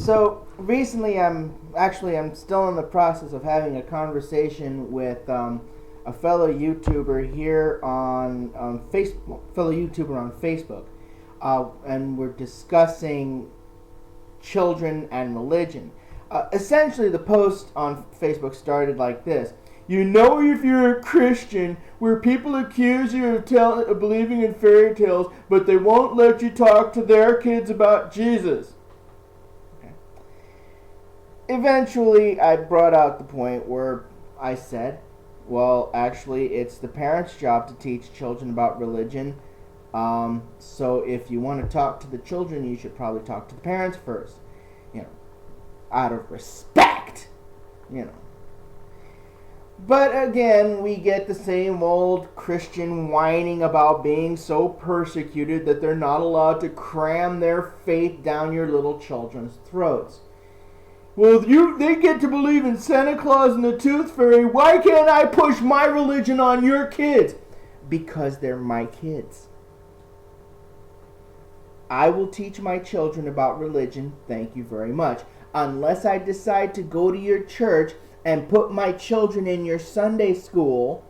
So recently, I'm still in the process of having a conversation with a fellow YouTuber here on Facebook. And we're discussing children and religion. Essentially, the post on Facebook started like this. You know, if you're a Christian, where people accuse you of believing in fairy tales, but they won't let you talk to their kids about Jesus. Okay. Eventually, I brought out the point where I said, well, actually, it's the parents' job to teach children about religion. So if you want to talk to the children, you should probably talk to the parents first. Out of respect. But again, we get the same old Christian whining about being so persecuted that they're not allowed to cram their faith down your little children's throats. Well, they get to believe in Santa Claus and the Tooth Fairy. Why can't I push my religion on your kids? Because they're my kids. I will teach my children about religion, thank you very much, unless I decide to go to your church and put my children in your Sunday school.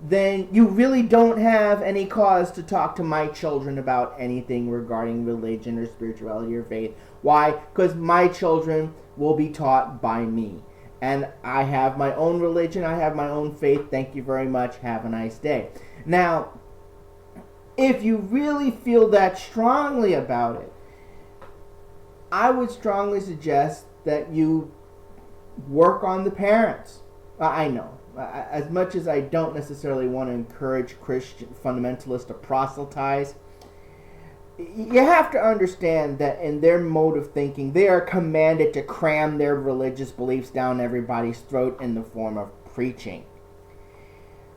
Then you really don't have any cause to talk to my children about anything regarding religion or spirituality or faith. Why? Because my children will be taught by me. And I have my own religion, I have my own faith. Thank you very much. Have a nice day. Now, if you really feel that strongly about it, I would strongly suggest that you work on the parents. I know. As much as I don't necessarily want to encourage Christian fundamentalists to proselytize, you have to understand that in their mode of thinking, they are commanded to cram their religious beliefs down everybody's throat in the form of preaching.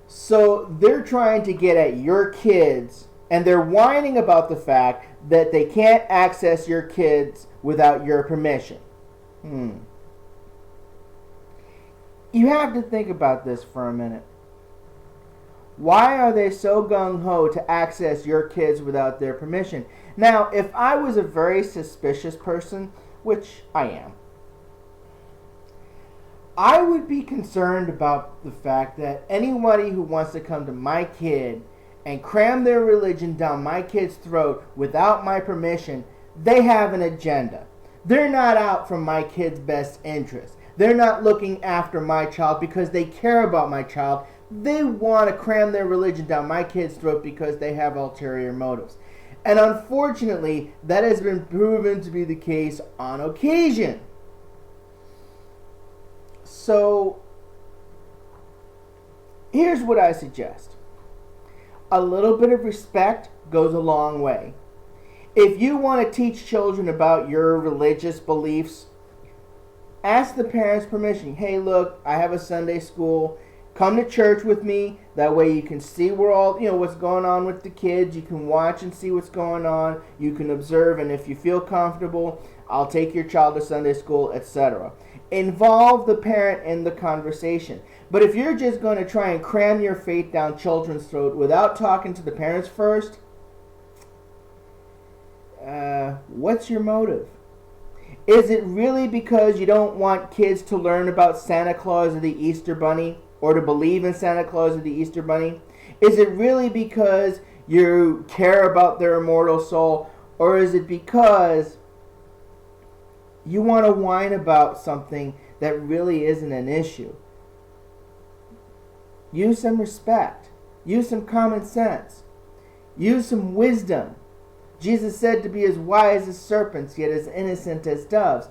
So they're trying to get at your kids, and they're whining about the fact that they can't access your kids without your permission. You have to think about this for a minute. Why are they so gung-ho to access your kids without their permission? Now, if I was a very suspicious person, which I am, I would be concerned about the fact that anybody who wants to come to my kid and cram their religion down my kid's throat without my permission, they have an agenda. They're not out for my kid's best interest. They're not looking after my child because they care about my child. They want to cram their religion down my kid's throat because they have ulterior motives. And unfortunately, that has been proven to be the case on occasion. So, here's what I suggest. A little bit of respect goes a long way. If you want to teach children about your religious beliefs, ask the parents' permission. Hey, look, I have a Sunday school. Come to church with me. That way you can see what's going on with the kids. You can watch and see what's going on. You can observe, and if you feel comfortable, I'll take your child to Sunday school, etc. Involve the parent in the conversation. But if you're just going to try and cram your faith down children's throat without talking to the parents first, what's your motive? Is it really because you don't want kids to learn about Santa Claus or the Easter Bunny, or to believe in Santa Claus or the Easter Bunny? Is it really because you care about their immortal soul, or is it because you want to whine about something that really isn't an issue? Use some respect. Use some common sense. Use some wisdom. Jesus said to be as wise as serpents, yet as innocent as doves.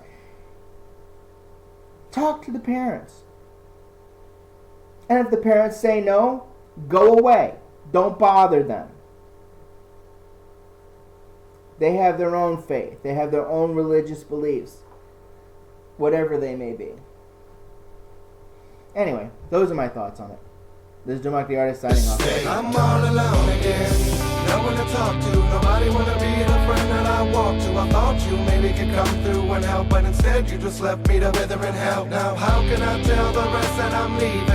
Talk to the parents. And if the parents say no, go away. Don't bother them. They have their own faith. They have their own religious beliefs. Whatever they may be. Anyway, those are my thoughts on it. This is Dumac the Artist signing off. I'm all alone again. No one to talk to. Nobody wanna be the friend that I walk to. I thought you maybe could come through and help, but instead you just left me to wither in hell. Now how can I tell the rest that I'm leaving?